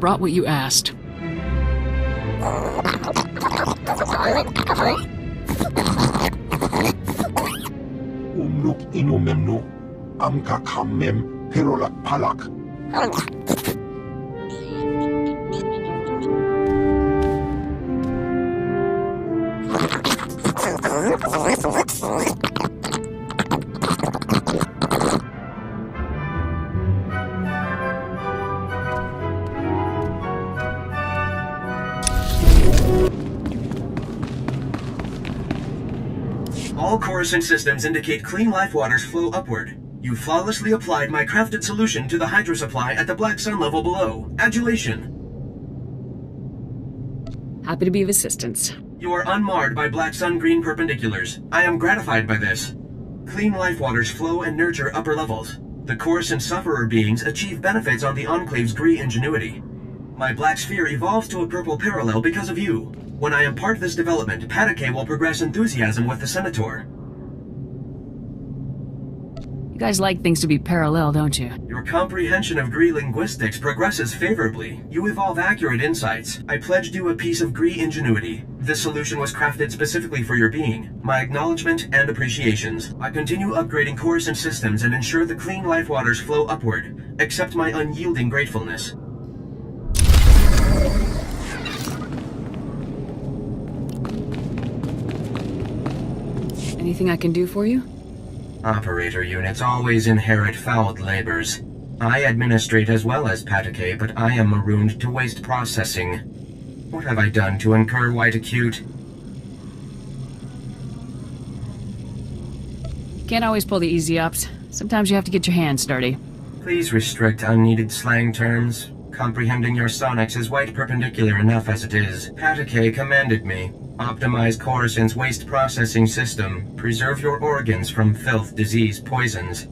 brought what you asked. Umnuk inumemnu, amka kammem, herolak palak. All cores and systems indicate clean life waters flow upward. You flawlessly applied my crafted solution to the hydro supply at the Black Sun level below. Adulation. Happy to be of assistance. You are unmarred by Black Sun green perpendiculars. I am gratified by this. Clean life waters flow and nurture upper levels. The coarse and sufferer beings achieve benefits on the Enclave's green ingenuity. My black sphere evolves to a purple parallel because of you. When I impart this development, Patake will progress enthusiasm with the SWTOR. You guys like things to be parallel, don't you? Your comprehension of Gree linguistics progresses favorably. You evolve accurate insights. I pledged you a piece of Gree ingenuity. This solution was crafted specifically for your being. My acknowledgement and appreciations. I continue upgrading cores and systems and ensure the clean life waters flow upward. Accept my unyielding gratefulness. Anything I can do for you? Operator units always inherit fouled labors. I administrate as well as Patake, but I am marooned to waste processing. What have I done to incur white acute? Can't always pull the easy ups. Sometimes you have to get your hands dirty. Please restrict unneeded slang terms. Comprehending your sonics is white perpendicular enough as it is. Patake commanded me. Optimize Coruscant's waste processing system. Preserve your organs from filth, disease, poisons.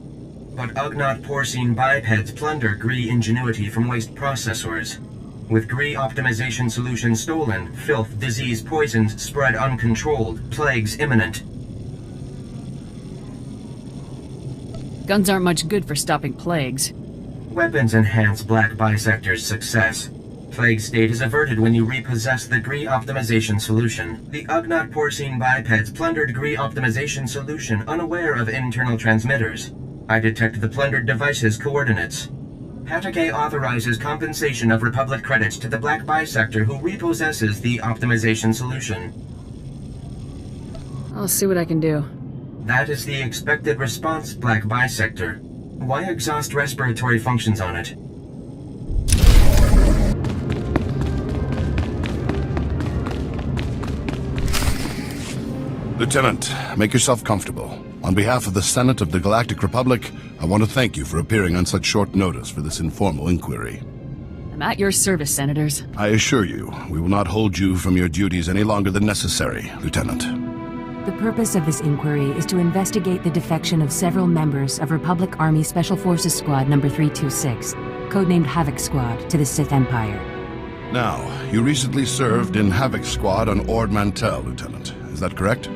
But Ugnaught porcine bipeds plunder Gree ingenuity from waste processors. With Gree optimization solution stolen, filth, disease, poisons spread uncontrolled, plagues imminent. Guns aren't much good for stopping plagues. Weapons enhance Black Bisector's success. Plague state is averted when you repossess the Gree optimization solution. The Ugnaught porcine bipeds plundered Gree optimization solution unaware of internal transmitters. I detect the plundered device's coordinates. Patake authorizes compensation of Republic credits to the Black Bisector who repossesses the optimization solution. I'll see what I can do. That is the expected response, Black Bisector. Why exhaust respiratory functions on it? Lieutenant, make yourself comfortable. On behalf of the Senate of the Galactic Republic, I want to thank you for appearing on such short notice for this informal inquiry. I'm at your service, Senators. I assure you, we will not hold you from your duties any longer than necessary, Lieutenant. The purpose of this inquiry is to investigate the defection of several members of Republic Army Special Forces Squad number 326, codenamed Havoc Squad, to the Sith Empire. Now, you recently served in Havoc Squad on Ord Mantell, Lieutenant. Is that correct?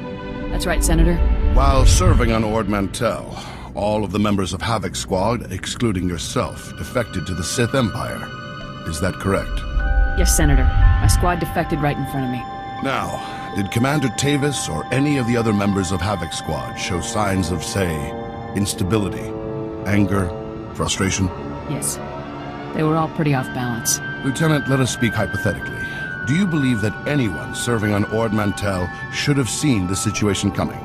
That's right, Senator. While serving on Ord Mantell, all of the members of Havoc Squad, excluding yourself, defected to the Sith Empire. Is that correct? Yes, Senator. My squad defected right in front of me. Now, did Commander Tavis or any of the other members of Havoc Squad show signs of, say, instability, anger, frustration? Yes. They were all pretty off balance. Lieutenant, let us speak hypothetically. Do you believe that anyone serving on Ord Mantell should have seen the situation coming?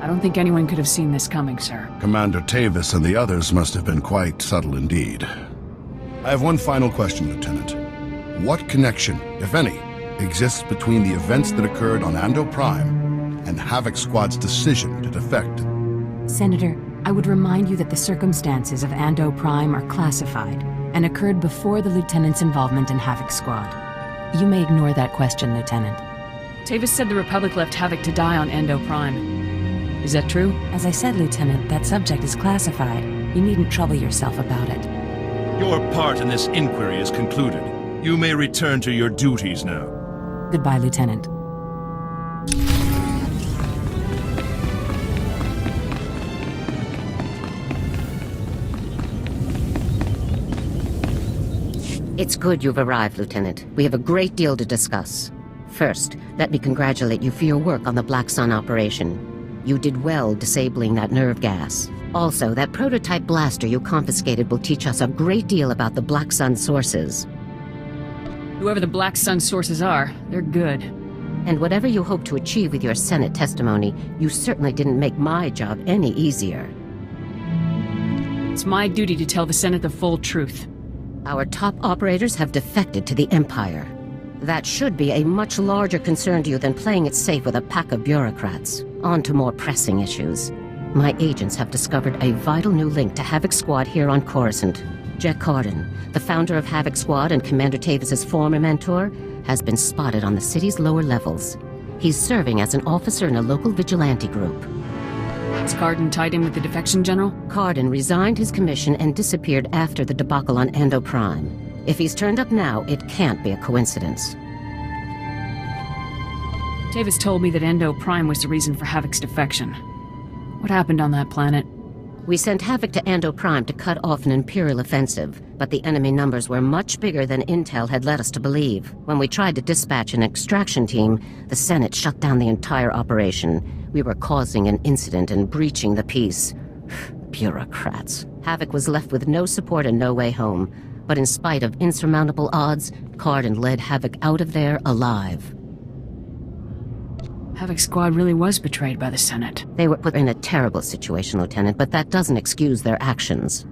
I don't think anyone could have seen this coming, sir. Commander Tavis and the others must have been quite subtle indeed. I have one final question, Lieutenant. What connection, if any, exists between the events that occurred on Ando Prime and Havoc Squad's decision to defect? Senator, I would remind you that the circumstances of Ando Prime are classified and occurred before the Lieutenant's involvement in Havoc Squad. You may ignore that question, Lieutenant. Tavis said the Republic left Havoc to die on Endo Prime. Is that true? As I said, Lieutenant, that subject is classified. You needn't trouble yourself about it. Your part in this inquiry is concluded. You may return to your duties now. Goodbye, Lieutenant. It's good you've arrived, Lieutenant. We have a great deal to discuss. First, let me congratulate you for your work on the Black Sun operation. You did well disabling that nerve gas. Also, that prototype blaster you confiscated will teach us a great deal about the Black Sun sources. Whoever the Black Sun sources are, they're good. And whatever you hope to achieve with your Senate testimony, you certainly didn't make my job any easier. It's my duty to tell the Senate the full truth. Our top operators have defected to the Empire. That should be a much larger concern to you than playing it safe with a pack of bureaucrats. On to more pressing issues. My agents have discovered a vital new link to Havoc Squad here on Coruscant. Jack Carden, the founder of Havoc Squad and Commander Tavis's former mentor, has been spotted on the city's lower levels. He's serving as an officer in a local vigilante group. Is Carden tied in with the defection general? Carden resigned his commission and disappeared after the debacle on Endo Prime. If he's turned up now, it can't be a coincidence. Tavis told me that Endo Prime was the reason for Havoc's defection. What happened on that planet? We sent Havoc to Endo Prime to cut off an Imperial offensive, but the enemy numbers were much bigger than Intel had led us to believe. When we tried to dispatch an extraction team, the Senate shut down the entire operation. We were causing an incident and breaching the peace. Bureaucrats. Havoc was left with no support and no way home. But in spite of insurmountable odds, Carden led Havoc out of there alive. Havoc Squad really was betrayed by the Senate. They were put in a terrible situation, Lieutenant, but that doesn't excuse their actions.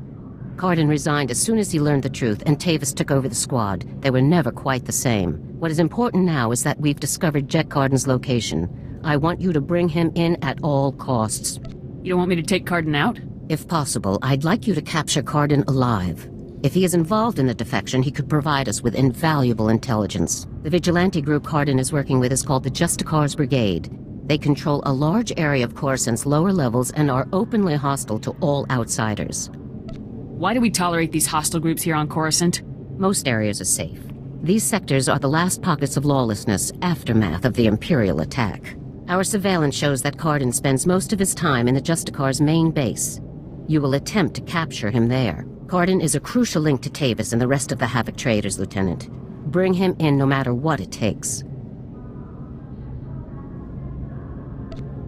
Carden resigned as soon as he learned the truth, and Tavis took over the squad. They were never quite the same. What is important now is that we've discovered Jack Carden's location. I want you to bring him in at all costs. You don't want me to take Carden out? If possible, I'd like you to capture Carden alive. If he is involved in the defection, he could provide us with invaluable intelligence. The vigilante group Carden is working with is called the SWTOR's Brigade. They control a large area of Coruscant's lower levels and are openly hostile to all outsiders. Why do we tolerate these hostile groups here on Coruscant? Most areas are safe. These sectors are the last pockets of lawlessness, aftermath of the Imperial attack. Our surveillance shows that Carden spends most of his time in the SWTOR's main base. You will attempt to capture him there. Carden is a crucial link to Tavis and the rest of the Havoc traders, Lieutenant. Bring him in no matter what it takes.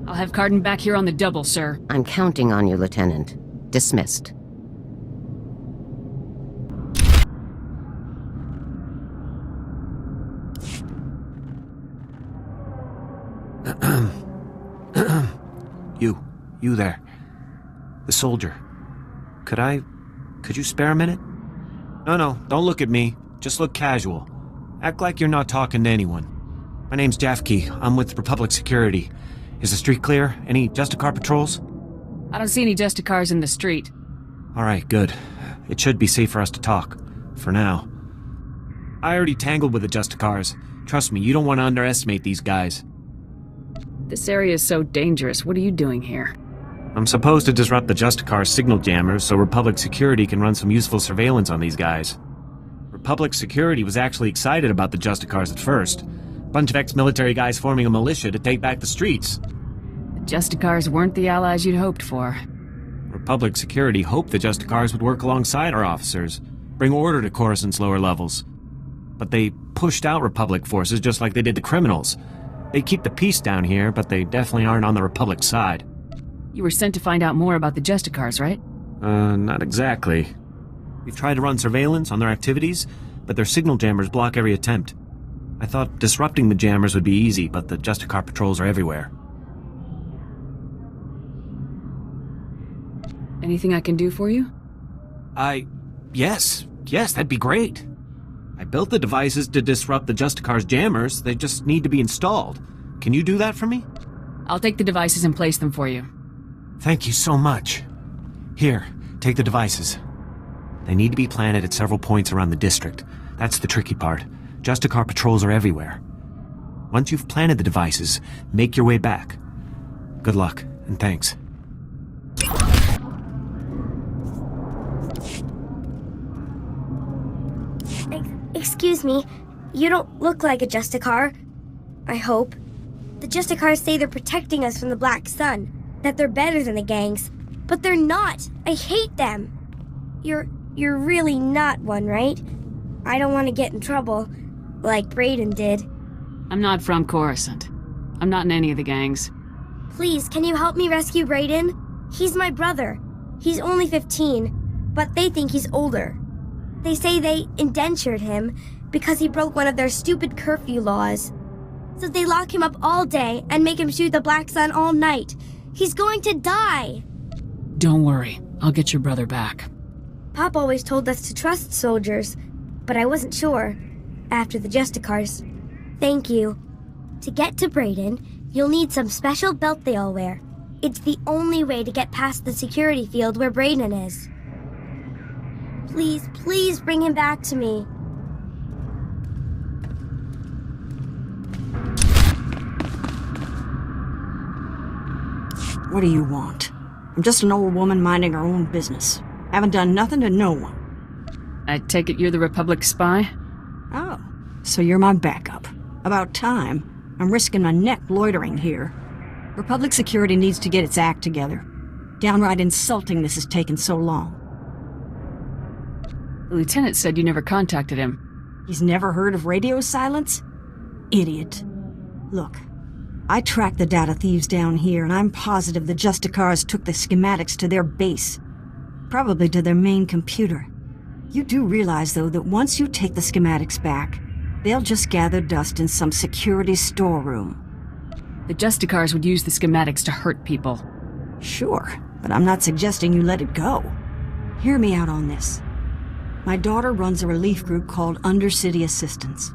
I'll have Carden back here on the double, sir. I'm counting on you, Lieutenant. Dismissed. You there. The soldier. Could you spare a minute? No, don't look at me. Just look casual. Act like you're not talking to anyone. My name's Jafke. I'm with Republic Security. Is the street clear? Any Justicar patrols? I don't see any Justicars in the street. Alright, good. It should be safe for us to talk. For now. I already tangled with the Justicars. Trust me, you don't want to underestimate these guys. This area is so dangerous. What are you doing here? I'm supposed to disrupt the Justicar's signal jammers so Republic Security can run some useful surveillance on these guys. Republic Security was actually excited about the Justicars at first. Bunch of ex-military guys forming a militia to take back the streets. The Justicars weren't the allies you'd hoped for. Republic Security hoped the Justicars would work alongside our officers, bring order to Coruscant's lower levels. But they pushed out Republic forces just like they did the criminals. They keep the peace down here, but they definitely aren't on the Republic side. You were sent to find out more about the Justicars, right? Not exactly. We've tried to run surveillance on their activities, but their signal jammers block every attempt. I thought disrupting the jammers would be easy, but the Justicar patrols are everywhere. Anything I can do for you? Yes, that'd be great. I built the devices to disrupt the Justicar's jammers. They just need to be installed. Can you do that for me? I'll take the devices and place them for you. Thank you so much. Here, take the devices. They need to be planted at several points around the district. That's the tricky part. Justicar patrols are everywhere. Once you've planted the devices, make your way back. Good luck, and thanks. Excuse me, you don't look like a Justicar. I hope. The Justicars say they're protecting us from the Black Sun, that they're better than the gangs, but they're not. I hate them. You're really not one, right? I don't want to get in trouble, like Brayden did. I'm not from Coruscant. I'm not in any of the gangs. Please, can you help me rescue Brayden? He's my brother. He's only 15, but they think he's older. They say they indentured him because he broke one of their stupid curfew laws. So they lock him up all day and make him shoot the Black Sun all night. He's going to die! Don't worry. I'll get your brother back. Pop always told us to trust soldiers, but I wasn't sure. After the Justicars. Thank you. To get to Brayden, you'll need some special belt they all wear. It's the only way to get past the security field where Brayden is. Please, please bring him back to me. What do you want? I'm just an old woman minding her own business. Haven't done nothing to no one. I take it you're the Republic spy? Oh, so you're my backup. About time. I'm risking my neck loitering here. Republic security needs to get its act together. Downright insulting this has taken so long. The lieutenant said you never contacted him. He's never heard of radio silence? Idiot. Look, I tracked the data thieves down here, and I'm positive the Justicars took the schematics to their base. Probably to their main computer. You do realize, though, that once you take the schematics back, they'll just gather dust in some security storeroom. The Justicars would use the schematics to hurt people. Sure, but I'm not suggesting you let it go. Hear me out on this. My daughter runs a relief group called Undercity Assistance.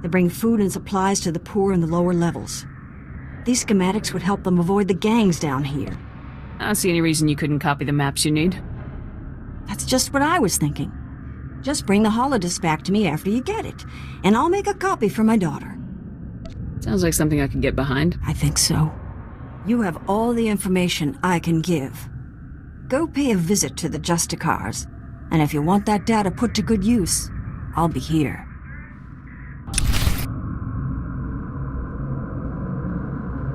They bring food and supplies to the poor in the lower levels. These schematics would help them avoid the gangs down here. I don't see any reason you couldn't copy the maps you need. That's just what I was thinking. Just bring the holodisc back to me after you get it, and I'll make a copy for my daughter. Sounds like something I could get behind. I think so. You have all the information I can give. Go pay a visit to the Justicars, and if you want that data put to good use, I'll be here.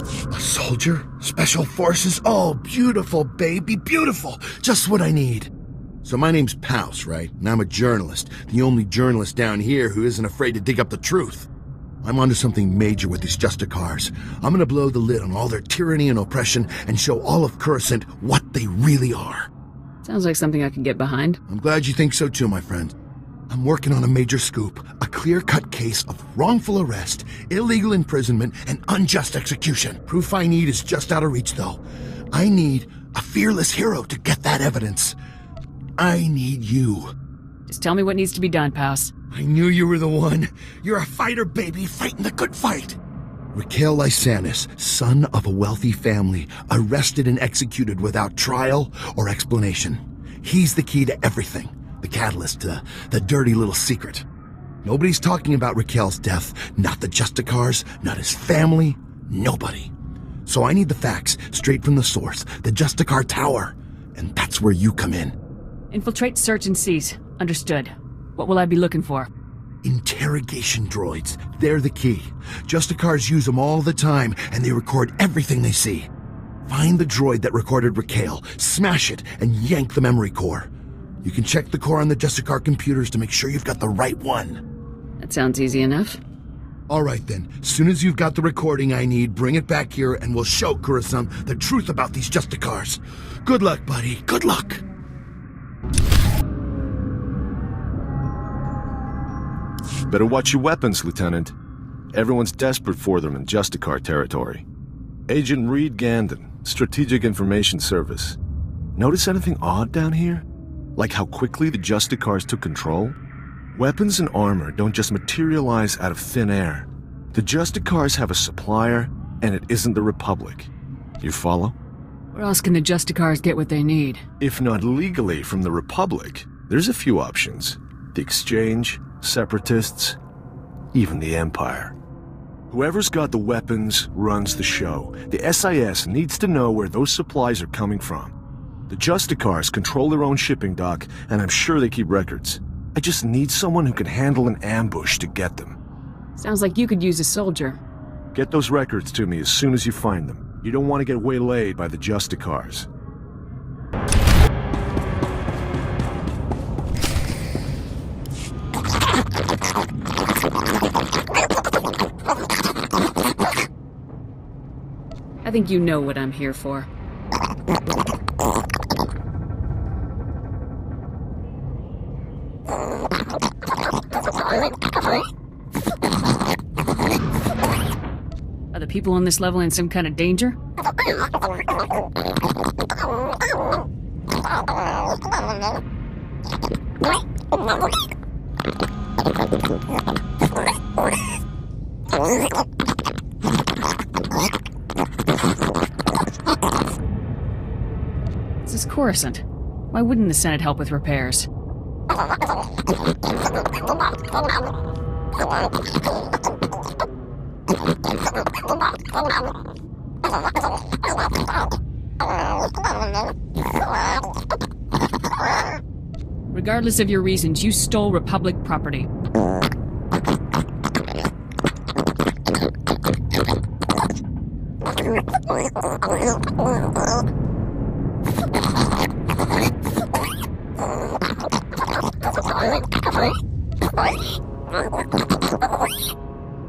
A soldier? Special forces? Oh, beautiful, baby, beautiful. Just what I need. So my name's Pouse, right? And I'm a journalist. The only journalist down here who isn't afraid to dig up the truth. I'm onto something major with these Justicars. I'm gonna blow the lid on all their tyranny and oppression and show all of Coruscant what they really are. Sounds like something I could get behind. I'm glad you think so too, my friend. I'm working on a major scoop, a clear-cut case of wrongful arrest, illegal imprisonment, and unjust execution. Proof I need is just out of reach, though. I need a fearless hero to get that evidence. I need you. Just tell me what needs to be done, Pouse. I knew you were the one. You're a fighter, baby, fighting the good fight. Raquel Lysanis, son of a wealthy family, arrested and executed without trial or explanation. He's the key to everything. The catalyst to the dirty little secret. Nobody's talking about Raquel's death. Not the Justicars, not his family, nobody. So I need the facts straight from the source, the Justicar Tower. And that's where you come in. Infiltrate, search, and seize. Understood. What will I be looking for? Interrogation droids. They're the key. Justicars use them all the time, and they record everything they see. Find the droid that recorded Raquel, smash it, and yank the memory core. You can check the core on the Justicar computers to make sure you've got the right one. That sounds easy enough. All right then. As soon as you've got the recording I need, bring it back here and we'll show Coruscant the truth about these Justicars. Good luck, buddy. Good luck. Better watch your weapons, Lieutenant. Everyone's desperate for them in Justicar territory. Agent Reed Gandon, Strategic Information Service. Notice anything odd down here? Like how quickly the Justicars took control? Weapons and armor don't just materialize out of thin air. The Justicars have a supplier, and it isn't the Republic. You follow? Where else can the Justicars get what they need? If not legally from the Republic, there's a few options. The Exchange, Separatists, even the Empire. Whoever's got the weapons runs the show. The SIS needs to know where those supplies are coming from. The Justicars control their own shipping dock, and I'm sure they keep records. I just need someone who can handle an ambush to get them. Sounds like you could use a soldier. Get those records to me as soon as you find them. You don't want to get waylaid by the Justicars. I think you know what I'm here for. Are the people on this level in some kind of danger? This is Coruscant. Why wouldn't the Senate help with repairs? Regardless of your reasons, you stole Republic property.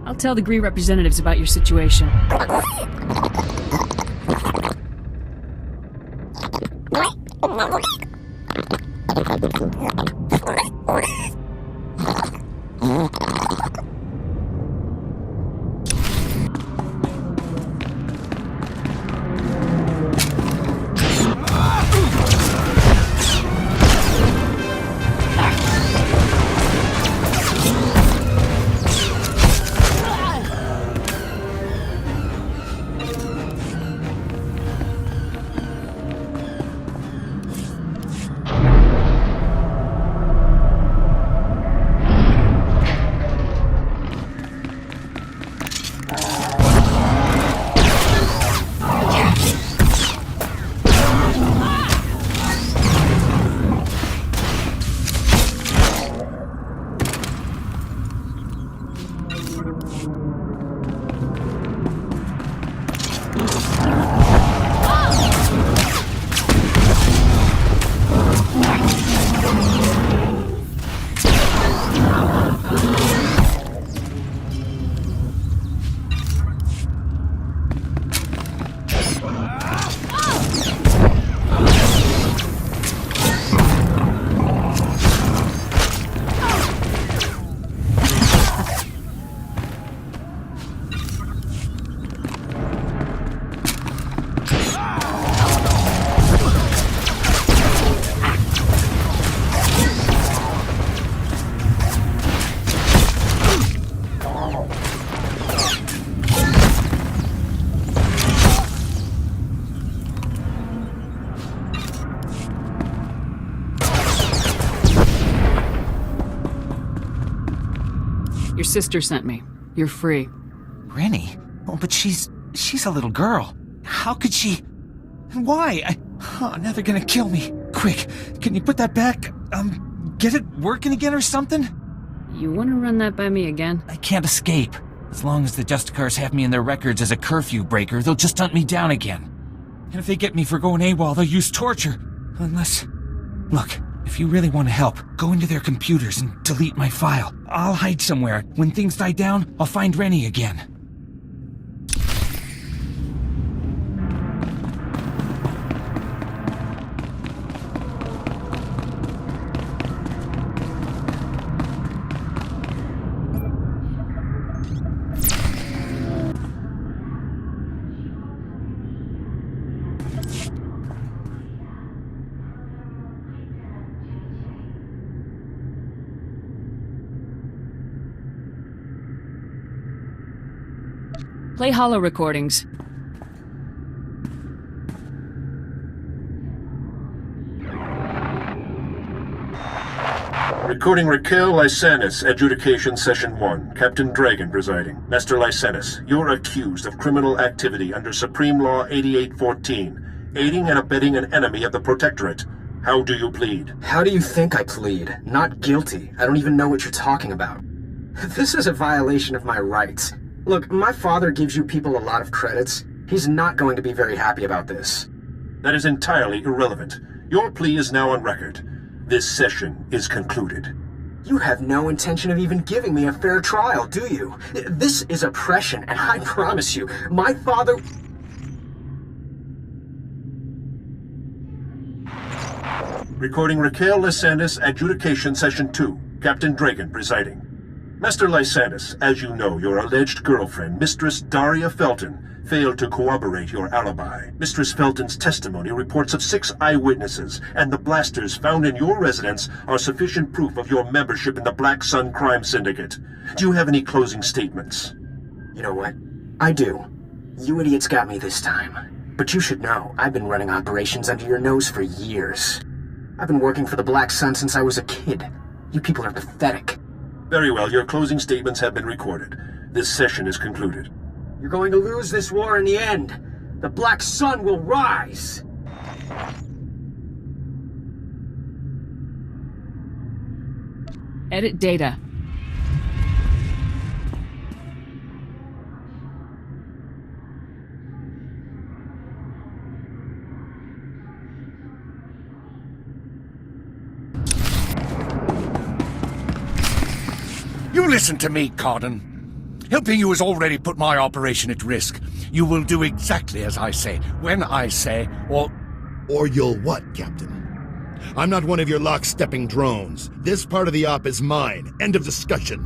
I'll tell the GRE representatives about your situation. Your sister sent me. You're free. Rennie? Oh, but she's a little girl. How could she... Why? Now they're gonna kill me. Quick, can you put that back? Get it working again or something? You want to run that by me again? I can't escape. As long as the Justicars have me in their records as a curfew breaker, they'll just hunt me down again. And if they get me for going AWOL, they'll use torture. Unless... Look, if you really want to help, go into their computers and delete my file. I'll hide somewhere. When things die down, I'll find Rennie again. Play holo recordings. Recording Raquel Lysanis, Adjudication Session 1. Captain Dragon presiding. Master Lysanis, you're accused of criminal activity under Supreme Law 8814, aiding and abetting an enemy of the Protectorate. How do you plead? How do you think I plead? Not guilty. I don't even know what you're talking about. This is a violation of my rights. Look, my father gives you people a lot of credits. He's not going to be very happy about this. That is entirely irrelevant. Your plea is now on record. This session is concluded. You have no intention of even giving me a fair trial, do you? This is oppression, and I promise you, my father... Recording Raquel Lysanis, Adjudication Session 2. Captain Dragon presiding. Master Lysanis, as you know, your alleged girlfriend, Mistress Daria Felton, failed to corroborate your alibi. Mistress Felton's testimony reports of 6 eyewitnesses, and the blasters found in your residence are sufficient proof of your membership in the Black Sun Crime Syndicate. Do you have any closing statements? You know what? I do. You idiots got me this time. But you should know, I've been running operations under your nose for years. I've been working for the Black Sun since I was a kid. You people are pathetic. Very well, your closing statements have been recorded. This session is concluded. You're going to lose this war in the end. The Black Sun will rise! Edit data. You listen to me, Cardin. Helping you has already put my operation at risk. You will do exactly as I say, when I say, or you'll what, Captain? I'm not one of your lock-stepping drones. This part of the op is mine. End of discussion.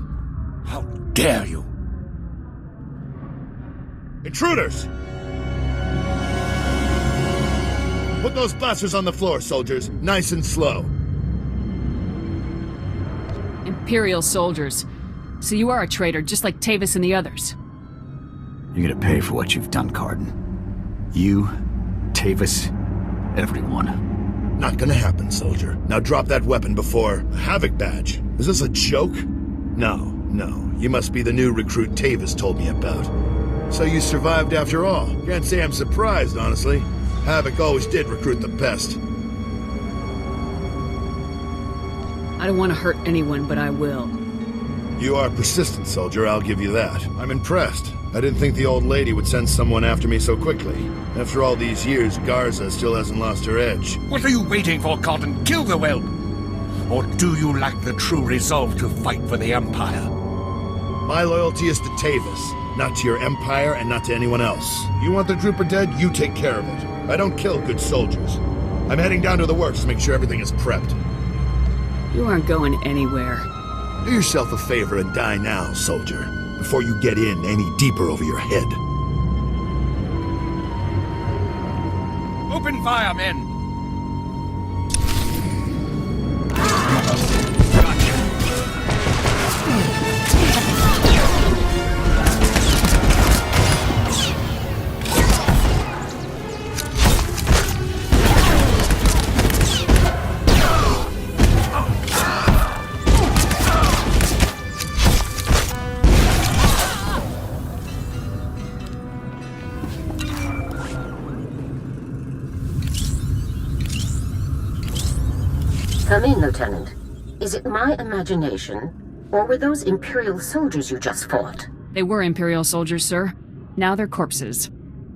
How dare you? Intruders! Put those blasters on the floor, soldiers. Nice and slow. Imperial soldiers. So you are a traitor, just like Tavis and the others. You're gonna pay for what you've done, Cardin. You, Tavis, everyone. Not gonna happen, soldier. Now drop that weapon before... A Havoc badge? Is this a joke? No. You must be the new recruit Tavis told me about. So you survived after all. Can't say I'm surprised, honestly. Havoc always did recruit the best. I don't want to hurt anyone, but I will. You are persistent, soldier, I'll give you that. I'm impressed. I didn't think the old lady would send someone after me so quickly. After all these years, Garza still hasn't lost her edge. What are you waiting for, Cardin? Kill the whelp! Or do you lack the true resolve to fight for the Empire? My loyalty is to Tavis, not to your Empire and not to anyone else. You want the trooper dead, you take care of it. I don't kill good soldiers. I'm heading down to the works to make sure everything is prepped. You aren't going anywhere. Do yourself a favor and die now, soldier, before you get in any deeper over your head. Open fire, men! Come in, Lieutenant. Is it my imagination, or were those Imperial soldiers you just fought? They were Imperial soldiers, sir. Now they're corpses.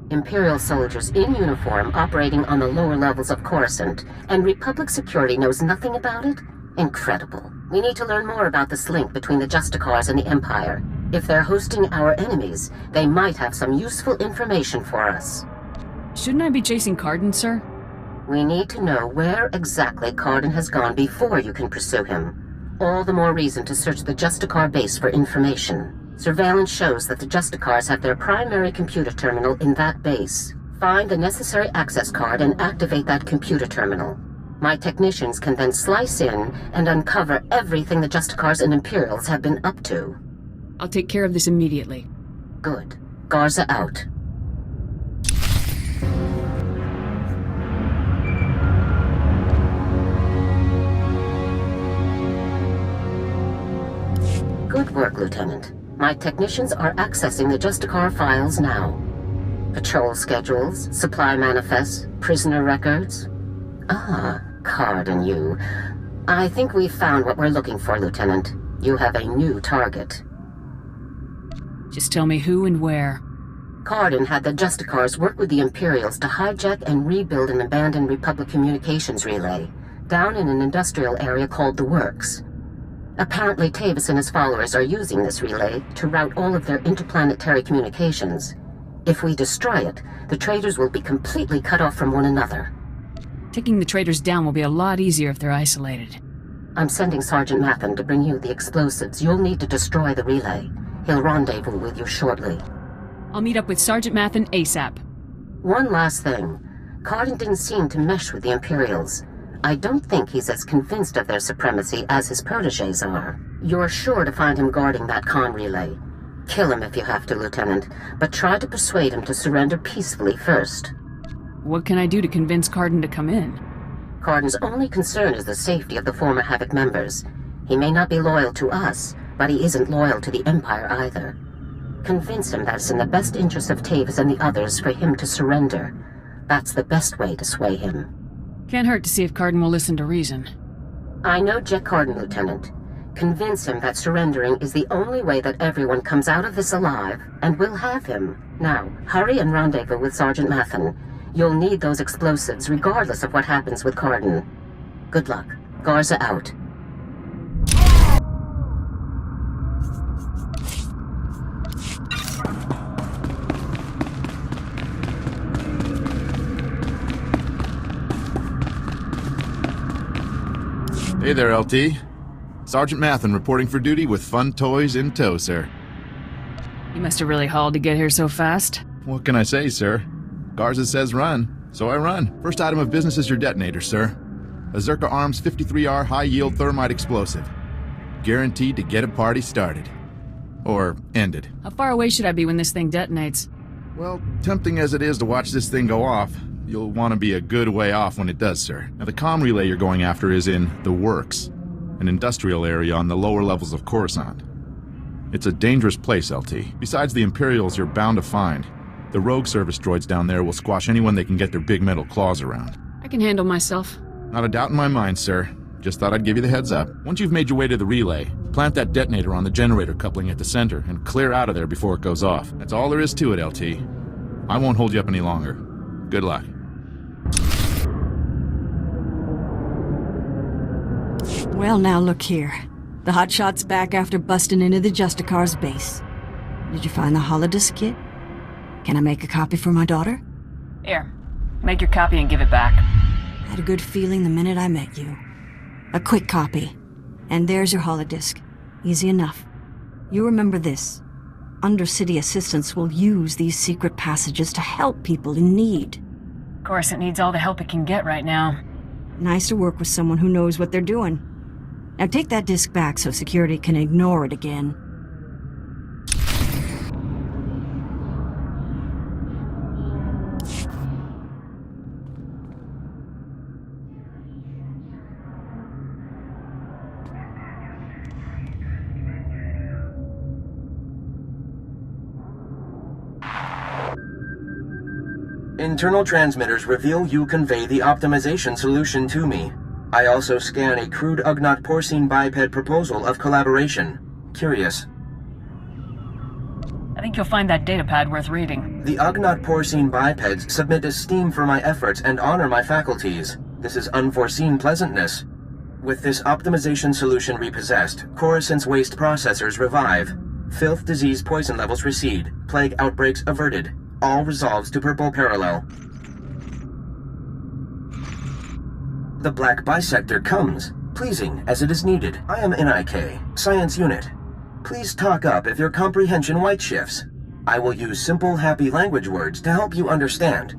Imperial soldiers in uniform operating on the lower levels of Coruscant, and Republic security knows nothing about it? Incredible. We need to learn more about this link between the Justicars and the Empire. If they're hosting our enemies, they might have some useful information for us. Shouldn't I be chasing Cardin, sir? We need to know where exactly Cardin has gone before you can pursue him. All the more reason to search the Justicar base for information. Surveillance shows that the Justicars have their primary computer terminal in that base. Find the necessary access card and activate that computer terminal. My technicians can then slice in and uncover everything the Justicars and Imperials have been up to. I'll take care of this immediately. Good. Garza out. Good work, Lieutenant. My technicians are accessing the Justicar files now. Patrol schedules, supply manifests, prisoner records. Ah, Cardin, you. I think we've found what we're looking for, Lieutenant. You have a new target. Just tell me who and where. Cardin had the Justicars work with the Imperials to hijack and rebuild an abandoned Republic communications relay down in an industrial area called the Works. Apparently, Tavis and his followers are using this relay to route all of their interplanetary communications. If we destroy it, the traitors will be completely cut off from one another. Taking the traitors down will be a lot easier if they're isolated. I'm sending Sergeant Mathen to bring you the explosives. You'll need to destroy the relay. He'll rendezvous with you shortly. I'll meet up with Sergeant Mathen ASAP. One last thing. Cardin didn't seem to mesh with the Imperials. I don't think he's as convinced of their supremacy as his protégés are. You're sure to find him guarding that comm relay. Kill him if you have to, Lieutenant, but try to persuade him to surrender peacefully first. What can I do to convince Cardin to come in? Cardin's only concern is the safety of the former Havoc members. He may not be loyal to us, but he isn't loyal to the Empire either. Convince him that it's in the best interest of Tavis and the others for him to surrender. That's the best way to sway him. Can't hurt to see if Cardin will listen to reason. I know Jack Cardin, Lieutenant. Convince him that surrendering is the only way that everyone comes out of this alive, and we'll have him. Now, hurry and rendezvous with Sergeant Mathen. You'll need those explosives regardless of what happens with Cardin. Good luck. Garza out. Hey there, LT. Sergeant Mathen reporting for duty with fun toys in tow, sir. You must have really hauled to get here so fast. What can I say, sir? Garza says run, so I run. First item of business is your detonator, sir. A Zerka Arms 53R high-yield thermite explosive. Guaranteed to get a party started. Or ended. How far away should I be when this thing detonates? Well, tempting as it is to watch this thing go off, you'll want to be a good way off when it does, sir. Now, the comm relay you're going after is in the Works, an industrial area on the lower levels of Coruscant. It's a dangerous place, LT. Besides the Imperials you're bound to find, the rogue service droids down there will squash anyone they can get their big metal claws around. I can handle myself. Not a doubt in my mind, sir. Just thought I'd give you the heads up. Once you've made your way to the relay, plant that detonator on the generator coupling at the center and clear out of there before it goes off. That's all there is to it, LT. I won't hold you up any longer. Good luck. Well, now look here. The hotshot's back after busting into the Justicar's base. Did you find the holodisc kit? Can I make a copy for my daughter? Here, make your copy and give it back. I had a good feeling the minute I met you. A quick copy. And there's your holodisc. Easy enough. You remember this. Undercity assistants will use these secret passages to help people in need. Of course, it needs all the help it can get right now. Nice to work with someone who knows what they're doing. Now take that disc back so security can ignore it again. Internal transmitters reveal you convey the optimization solution to me. I also scan a crude Ugnaught porcine biped proposal of collaboration. Curious. I think you'll find that datapad worth reading. The Ugnaught porcine bipeds submit esteem for my efforts and honor my faculties. This is unforeseen pleasantness. With this optimization solution repossessed, Coruscant's waste processors revive. Filth, disease, poison levels recede. Plague outbreaks averted. All resolves to purple parallel. The black bisector comes, pleasing as it is needed. I am NIK, Science Unit. Please talk up if your comprehension white shifts. I will use simple, happy language words to help you understand.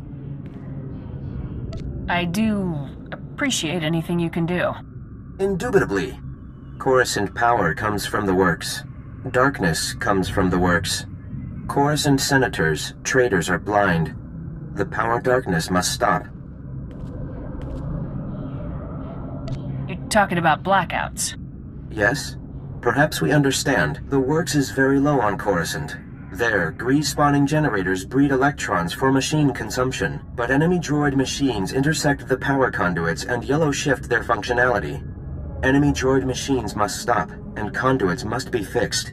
I do appreciate anything you can do. Indubitably. Coruscant power comes from the Works. Darkness comes from the Works. Coruscant senators, traitors are blind. The power darkness must stop. You're talking about blackouts. Yes? Perhaps we understand. The Works is very low on Coruscant. There, grease-spawning generators breed electrons for machine consumption, but enemy droid machines intersect the power conduits and yellow shift their functionality. Enemy droid machines must stop, and conduits must be fixed.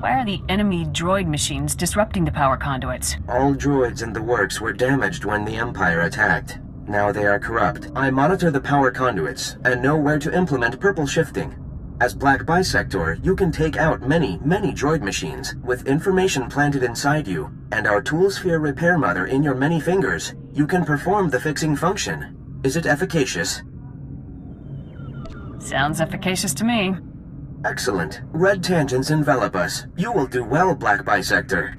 Why are the enemy droid machines disrupting the power conduits? All droids in the Works were damaged when the Empire attacked. Now they are corrupt. I monitor the power conduits, and know where to implement purple shifting. As Black Bisector, you can take out many droid machines with information planted inside you, and our Toolsphere repair mother in your many fingers. You can perform the fixing function. Is it efficacious? Sounds efficacious to me. Excellent. Red tangents envelop us. You will do well, Black Bisector.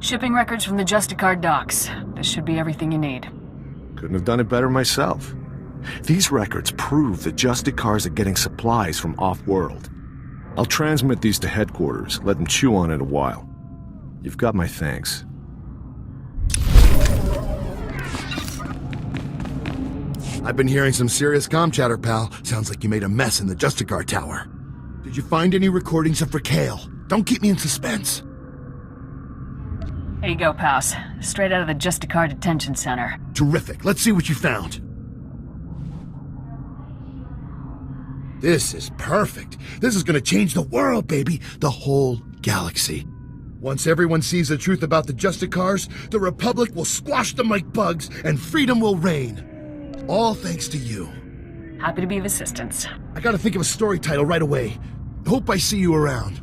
Shipping records from the Justicar docks. This should be everything you need. Couldn't have done it better myself. These records prove that Justicars are getting supplies from off-world. I'll transmit these to headquarters, let them chew on it a while. You've got my thanks. I've been hearing some serious comm chatter, pal. Sounds like you made a mess in the Justicar Tower. Did you find any recordings of Raquel? Don't keep me in suspense. Here you go, Paus. Straight out of the Justicar Detention Center. Terrific. Let's see what you found. This is perfect. This is gonna change the world, baby. The whole galaxy. Once everyone sees the truth about the Justicars, the Republic will squash them like bugs, and freedom will reign. All thanks to you. Happy to be of assistance. I gotta think of a story title right away. Hope I see you around.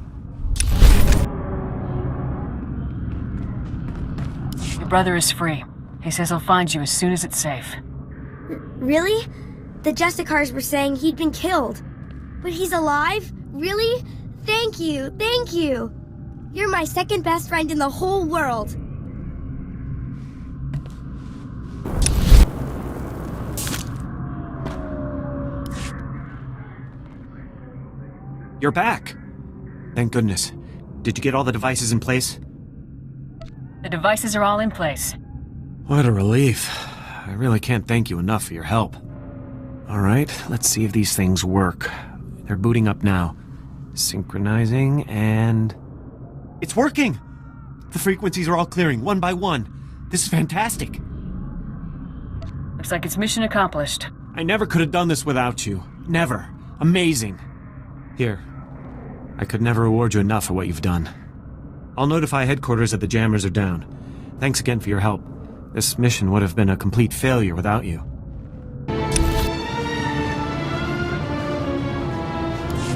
Your brother is free. He says he'll find you as soon as it's safe. Really? The Justicars were saying he'd been killed. But he's alive? Really? Thank you, thank you. You're my second best friend in the whole world. You're back! Thank goodness. Did you get all the devices in place? The devices are all in place. What a relief. I really can't thank you enough for your help. Alright, let's see if these things work. They're booting up now. Synchronizing, and... It's working! The frequencies are all clearing, one by one. This is fantastic. Looks like it's mission accomplished. I never could have done this without you. Never. Amazing. Here. I could never reward you enough for what you've done. I'll notify headquarters that the jammers are down. Thanks again for your help. This mission would have been a complete failure without you.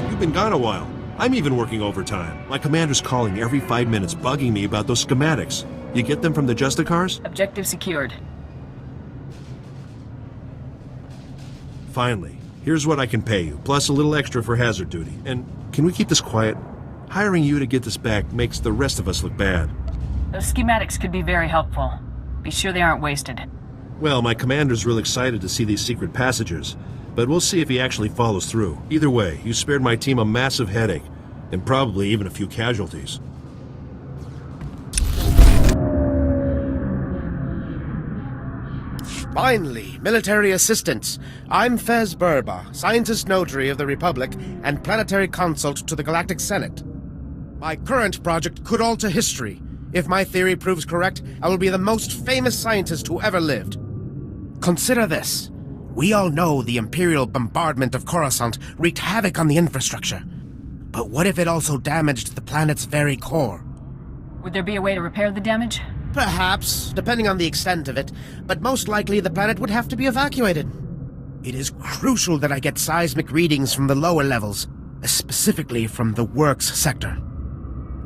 You've been gone a while. I'm even working overtime. My commander's calling every 5 minutes, bugging me about those schematics. You get them from the Justicars? Objective secured. Finally. Here's what I can pay you, plus a little extra for hazard duty. And can we keep this quiet? Hiring you to get this back makes the rest of us look bad. Those schematics could be very helpful. Be sure they aren't wasted. Well, my commander's real excited to see these secret passages, but we'll see if he actually follows through. Either way, you spared my team a massive headache, and probably even a few casualties. Finally, military assistance. I'm Fez Burba, scientist notary of the Republic and planetary consult to the Galactic Senate. My current project could alter history. If my theory proves correct, I will be the most famous scientist who ever lived. Consider this. We all know the Imperial bombardment of Coruscant wreaked havoc on the infrastructure. But what if it also damaged the planet's very core? Would there be a way to repair the damage? Perhaps, depending on the extent of it, but most likely the planet would have to be evacuated. It is crucial that I get seismic readings from the lower levels, specifically from the Works sector.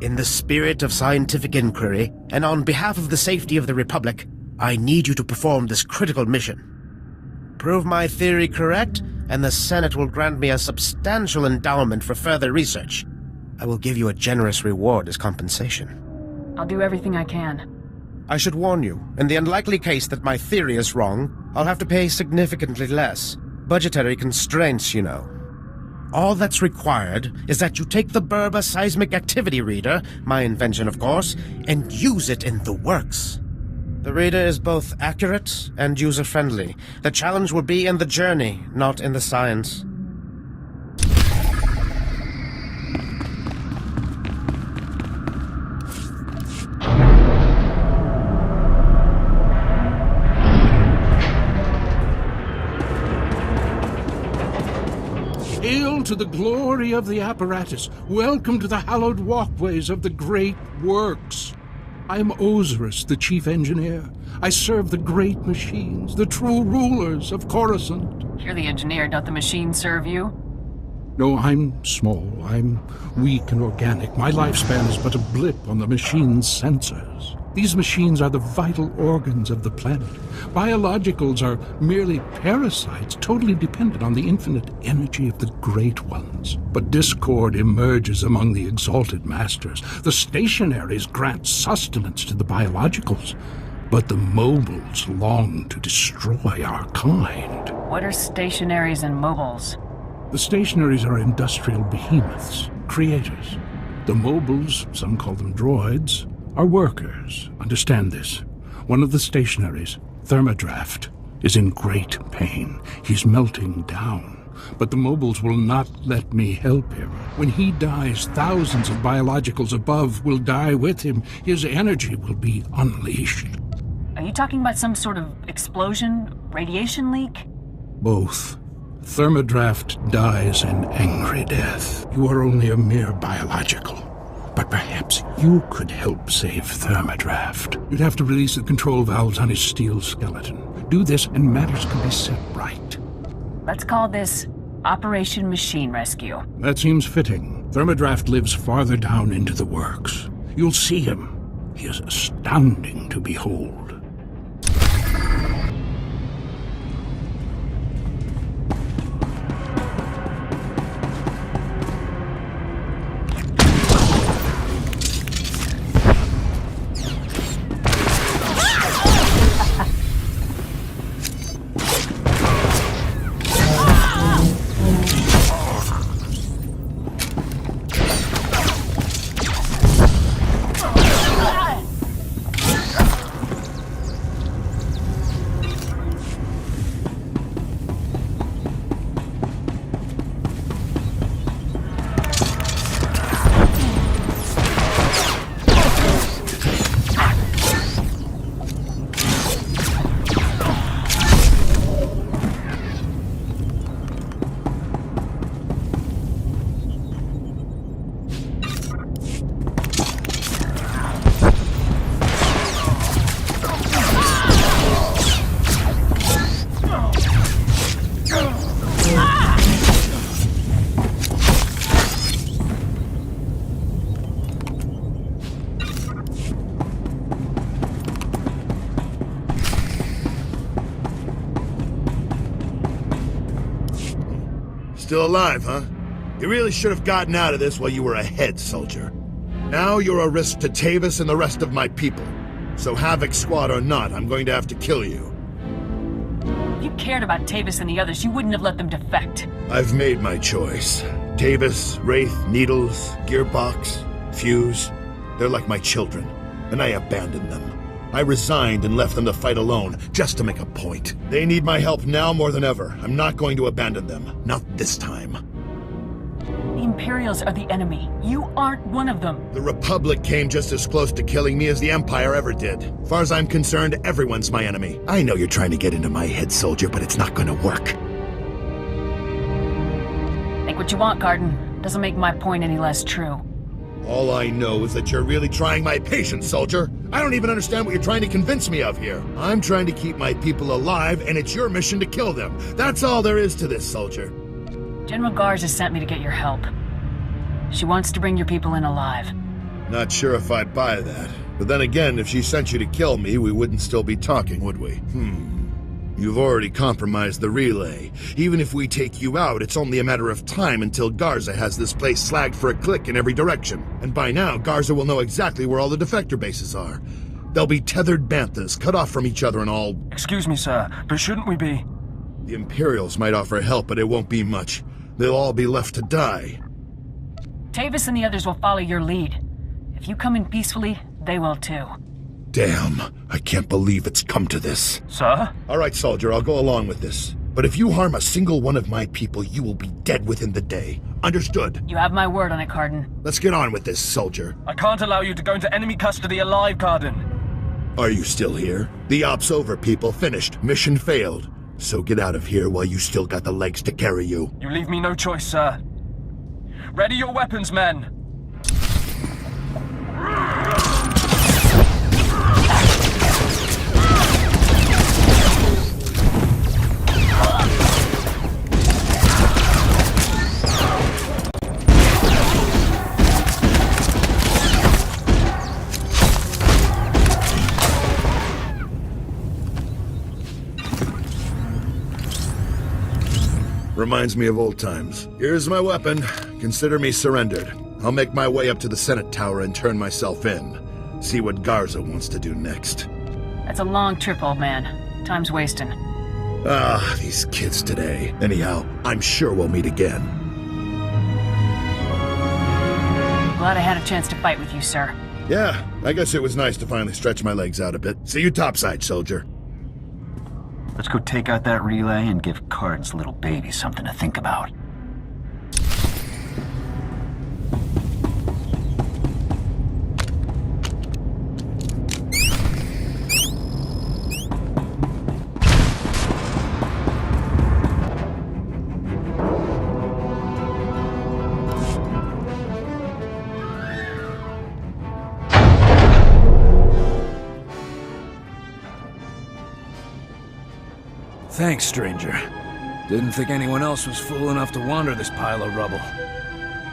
In the spirit of scientific inquiry, and on behalf of the safety of the Republic, I need you to perform this critical mission. Prove my theory correct, and the Senate will grant me a substantial endowment for further research. I will give you a generous reward as compensation. I'll do everything I can. I should warn you, in the unlikely case that my theory is wrong, I'll have to pay significantly less. Budgetary constraints, you know. All that's required is that you take the Burba Seismic Activity Reader, my invention of course, and use it in the Works. The reader is both accurate and user-friendly. The challenge will be in the journey, not in the science. Hail to the glory of the apparatus. Welcome to the hallowed walkways of the great Works. I am Osiris, the chief engineer. I serve the great machines, the true rulers of Coruscant. You're the engineer, don't the machines serve you? No, I'm small. I'm weak and organic. My lifespan is but a blip on the machine's sensors. These machines are the vital organs of the planet. Biologicals are merely parasites, totally dependent on the infinite energy of the Great Ones. But discord emerges among the exalted masters. The stationaries grant sustenance to the biologicals, but the mobiles long to destroy our kind. What are stationaries and mobiles? The stationaries are industrial behemoths, creators. The mobiles, some call them droids, are workers. Understand this. One of the stationaries, Thermodraft, is in great pain. He's melting down. But the mobiles will not let me help him. When he dies, thousands of biologicals above will die with him. His energy will be unleashed. Are you talking about some sort of explosion? Radiation leak? Both. Thermodraft dies an angry death. You are only a mere biological. But perhaps you could help save Thermodraft. You'd have to release the control valves on his steel skeleton. Do this and matters can be set right. Let's call this Operation Machine Rescue. That seems fitting. Thermodraft lives farther down into the works. You'll see him. He is astounding to behold. Still alive, huh? You really should have gotten out of this while you were ahead, soldier. Now you're a risk to Tavis and the rest of my people. So Havoc Squad or not, I'm going to have to kill you. If you cared about Tavis and the others, you wouldn't have let them defect. I've made my choice. Tavis, Wraith, Needles, Gearbox, Fuse, they're like my children, and I abandoned them. I resigned and left them to fight alone, just to make a point. They need my help now more than ever. I'm not going to abandon them. Not this time. The Imperials are the enemy. You aren't one of them. The Republic came just as close to killing me as the Empire ever did. As far as I'm concerned, everyone's my enemy. I know you're trying to get into my head, soldier, but it's not going to work. Think what you want, Garden. Doesn't make my point any less true. All I know is that you're really trying my patience, soldier. I don't even understand what you're trying to convince me of here. I'm trying to keep my people alive, and it's your mission to kill them. That's all there is to this, soldier. General Garza sent me to get your help. She wants to bring your people in alive. Not sure if I'd buy that. But then again, if she sent you to kill me, we wouldn't still be talking, would we? You've already compromised the relay. Even if we take you out, it's only a matter of time until Garza has this place slagged for a click in every direction. And by now, Garza will know exactly where all the defector bases are. They'll be tethered banthas, cut off from each other and all... Excuse me, sir, but shouldn't we be... The Imperials might offer help, but it won't be much. They'll all be left to die. Tavis and the others will follow your lead. If you come in peacefully, they will too. Damn, I can't believe it's come to this. Sir? All right, soldier, I'll go along with this. But if you harm a single one of my people, you will be dead within the day. Understood? You have my word on it, Cardin. Let's get on with this, soldier. I can't allow you to go into enemy custody alive, Cardin. Are you still here? The op's over, people. Finished. Mission failed. So get out of here while you still got the legs to carry you. You leave me no choice, sir. Ready your weapons, men! Reminds me of old times. Here's my weapon. Consider me surrendered. I'll make my way up to the Senate Tower and turn myself in. See what Garza wants to do next. That's a long trip, old man. Time's wasting. Ah, these kids today. Anyhow, I'm sure we'll meet again. Glad I had a chance to fight with you, sir. Yeah, I guess it was nice to finally stretch my legs out a bit. See you topside, soldier. Let's go take out that relay and give Cardin's little baby something to think about. Thanks, stranger. Didn't think anyone else was fool enough to wander this pile of rubble.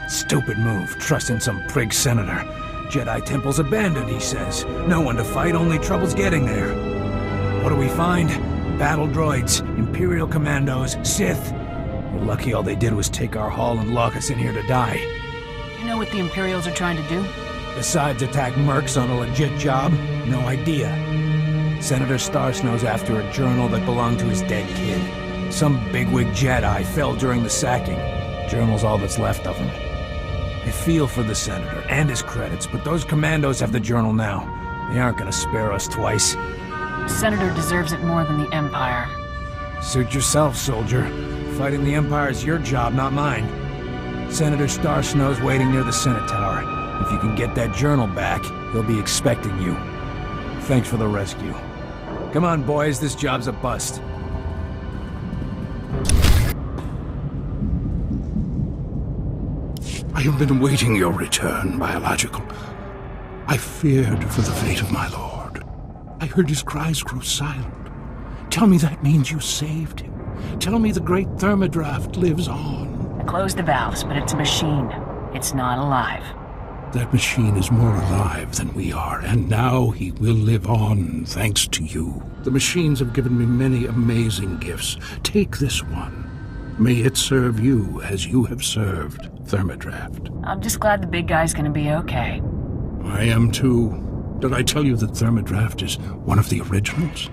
Stupid move, trusting some prig senator. Jedi temple's abandoned, he says. No one to fight, only troubles getting there. What do we find? Battle droids, Imperial commandos, Sith. We're lucky all they did was take our haul and lock us in here to die. You know what the Imperials are trying to do? Besides attack mercs on a legit job? No idea. Senator Starsnow's after a journal that belonged to his dead kid. Some bigwig Jedi fell during the sacking. Journal's all that's left of him. I feel for the Senator and his credits, but those commandos have the journal now. They aren't gonna spare us twice. Senator deserves it more than the Empire. Suit yourself, soldier. Fighting the Empire's your job, not mine. Senator Starsnow's waiting near the Senate Tower. If you can get that journal back, he'll be expecting you. Thanks for the rescue. Come on, boys, this job's a bust. I have been awaiting your return, Biological. I feared for the fate of my lord. I heard his cries grow silent. Tell me that means you saved him. Tell me the great thermodraft lives on. I closed the valves, but it's a machine. It's not alive. That machine is more alive than we are, and now he will live on thanks to you. The machines have given me many amazing gifts. Take this one. May it serve you as you have served Thermodraft. I'm just glad the big guy's gonna be okay. I am too. Did I tell you that Thermodraft is one of the originals?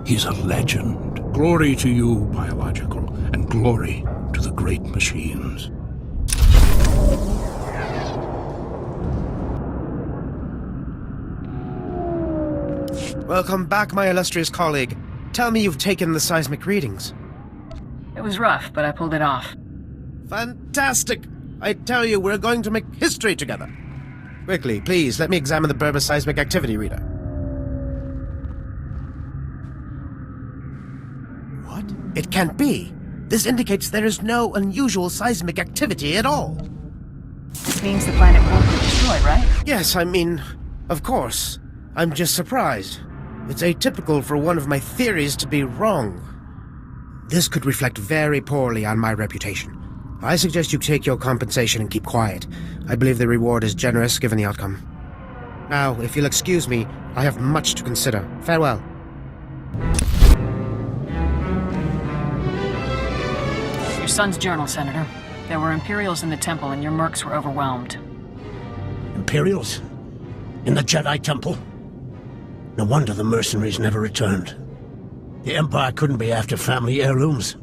He's a legend. Glory to you, Biological, and glory to the great machines. Welcome back, my illustrious colleague. Tell me you've taken the seismic readings. It was rough, but I pulled it off. Fantastic! I tell you, we're going to make history together. Quickly, please, let me examine the Berber seismic activity reader. What? It can't be. This indicates there is no unusual seismic activity at all. This means the planet won't be destroyed, right? Yes, I mean, of course. I'm just surprised. It's atypical for one of my theories to be wrong. This could reflect very poorly on my reputation. I suggest you take your compensation and keep quiet. I believe the reward is generous given the outcome. Now, if you'll excuse me, I have much to consider. Farewell. Your son's journal, Senator. There were Imperials in the temple and your mercs were overwhelmed. Imperials? In the Jedi Temple? No wonder the mercenaries never returned. The Empire couldn't be after family heirlooms.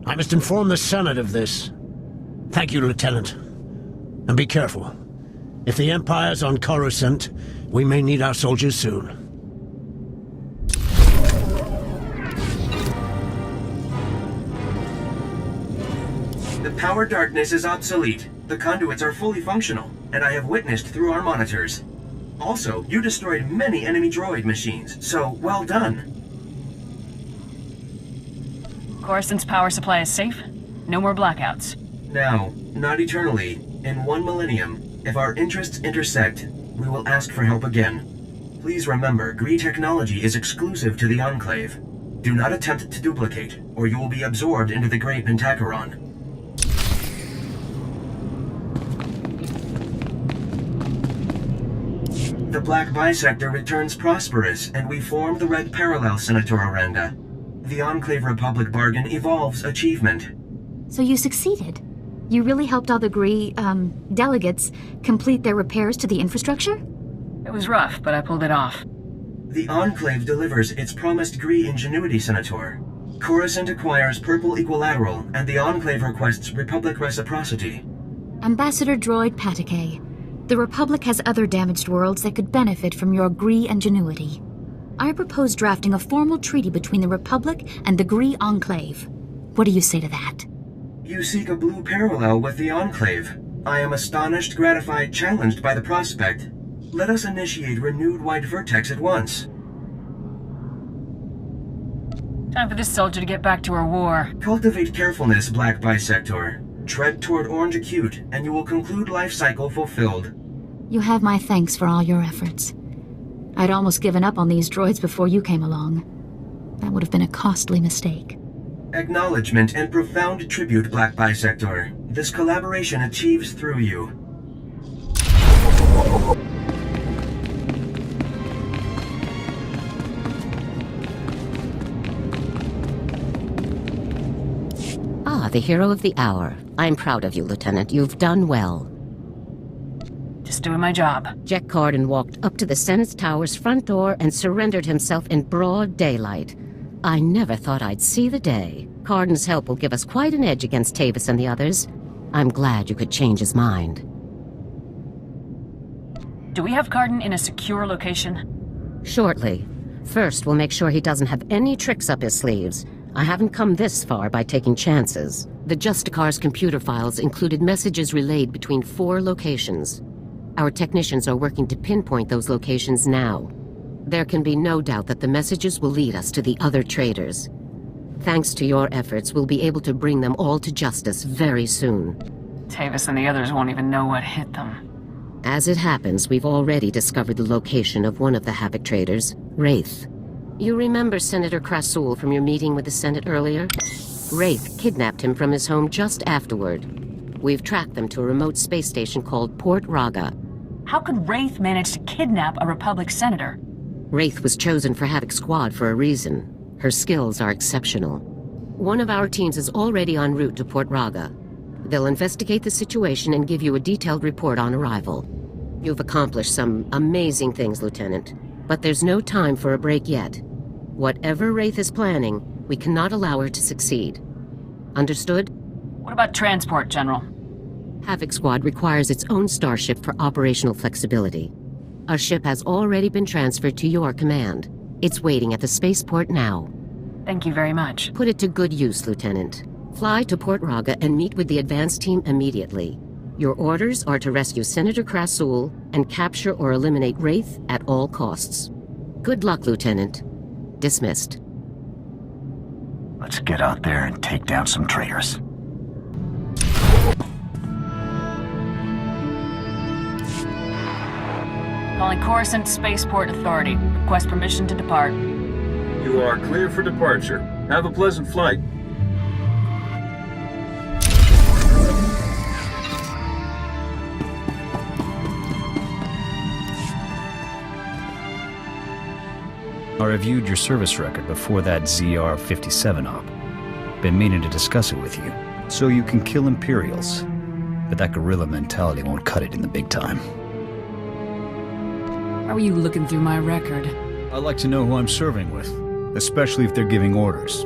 I must inform the Senate of this. Thank you, Lieutenant. And be careful. If the Empire's on Coruscant, we may need our soldiers soon. The power darkness is obsolete. The conduits are fully functional, and I have witnessed through our monitors. Also, you destroyed many enemy droid machines, so well done. Coruscant's power supply is safe? No more blackouts? Now, not eternally. In 1 millennium, if our interests intersect, we will ask for help again. Please remember, Gree technology is exclusive to the Enclave. Do not attempt to duplicate, or you will be absorbed into the Great Pentacheron. The Black Bisector returns prosperous, and we form the Red Parallel, Senator Aranda. The Enclave Republic bargain evolves achievement. So you succeeded. You really helped all the delegates complete their repairs to the infrastructure? It was rough, but I pulled it off. The Enclave delivers its promised Gree ingenuity, Senator. Coruscant acquires Purple Equilateral, and the Enclave requests Republic reciprocity. Ambassador Droid Patake, the Republic has other damaged worlds that could benefit from your Gree ingenuity. I propose drafting a formal treaty between the Republic and the Gree Enclave. What do you say to that? You seek a blue parallel with the Enclave. I am astonished, gratified, challenged by the prospect. Let us initiate renewed White Vertex at once. Time for this soldier to get back to her war. Cultivate carefulness, Black Bisector. Tread toward Orange Acute, and you will conclude life cycle fulfilled. You have my thanks for all your efforts. I'd almost given up on these droids before you came along. That would have been a costly mistake. Acknowledgement and profound tribute, Black Bisector. This collaboration achieves through you. Ah, the hero of the hour. I'm proud of you, Lieutenant. You've done well. Just doing my job. Jack Carden walked up to the Senate Tower's front door and surrendered himself in broad daylight. I never thought I'd see the day. Carden's help will give us quite an edge against Tavis and the others. I'm glad you could change his mind. Do we have Carden in a secure location? Shortly. First, we'll make sure he doesn't have any tricks up his sleeves. I haven't come this far by taking chances. The Justicar's computer files included messages relayed between 4 locations. Our technicians are working to pinpoint those locations now. There can be no doubt that the messages will lead us to the other traitors. Thanks to your efforts, we'll be able to bring them all to justice very soon. Tavis and the others won't even know what hit them. As it happens, we've already discovered the location of one of the Havoc traitors, Wraith. You remember Senator Krasul from your meeting with the Senate earlier? Wraith kidnapped him from his home just afterward. We've tracked them to a remote space station called Port Raga. How could Wraith manage to kidnap a Republic senator? Wraith was chosen for Havoc Squad for a reason. Her skills are exceptional. One of our teams is already en route to Port Raga. They'll investigate the situation and give you a detailed report on arrival. You've accomplished some amazing things, Lieutenant, but there's no time for a break yet. Whatever Wraith is planning, we cannot allow her to succeed. Understood? What about transport, General? Havoc Squad requires its own starship for operational flexibility. Our ship has already been transferred to your command. It's waiting at the spaceport now. Thank you very much. Put it to good use, Lieutenant. Fly to Port Raga and meet with the advance team immediately. Your orders are to rescue Senator Krasul and capture or eliminate Wraith at all costs. Good luck, Lieutenant. Dismissed. Let's get out there and take down some traitors. Calling Coruscant Spaceport Authority. Request permission to depart. You are clear for departure. Have a pleasant flight. I reviewed your service record before that ZR-57 op. Been meaning to discuss it with you, so you can kill Imperials. But that guerrilla mentality won't cut it in the big time. How are you looking through my record? I like to know who I'm serving with, especially if they're giving orders.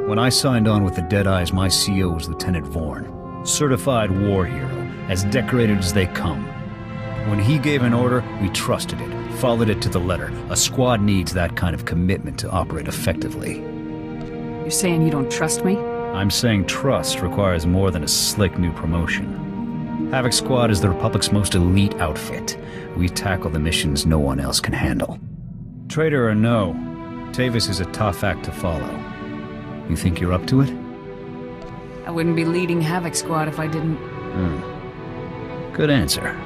When I signed on with the Deadeyes, my CO was Lieutenant Vorn, certified war hero, as decorated as they come. When he gave an order, we trusted it, followed it to the letter. A squad needs that kind of commitment to operate effectively. You're saying you don't trust me? I'm saying trust requires more than a slick new promotion. Havoc Squad is the Republic's most elite outfit. We tackle the missions no one else can handle. Traitor or no, Tavis is a tough act to follow. You think you're up to it? I wouldn't be leading Havoc Squad if I didn't. Good answer.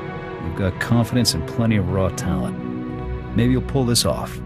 You've got confidence and plenty of raw talent. Maybe you'll pull this off.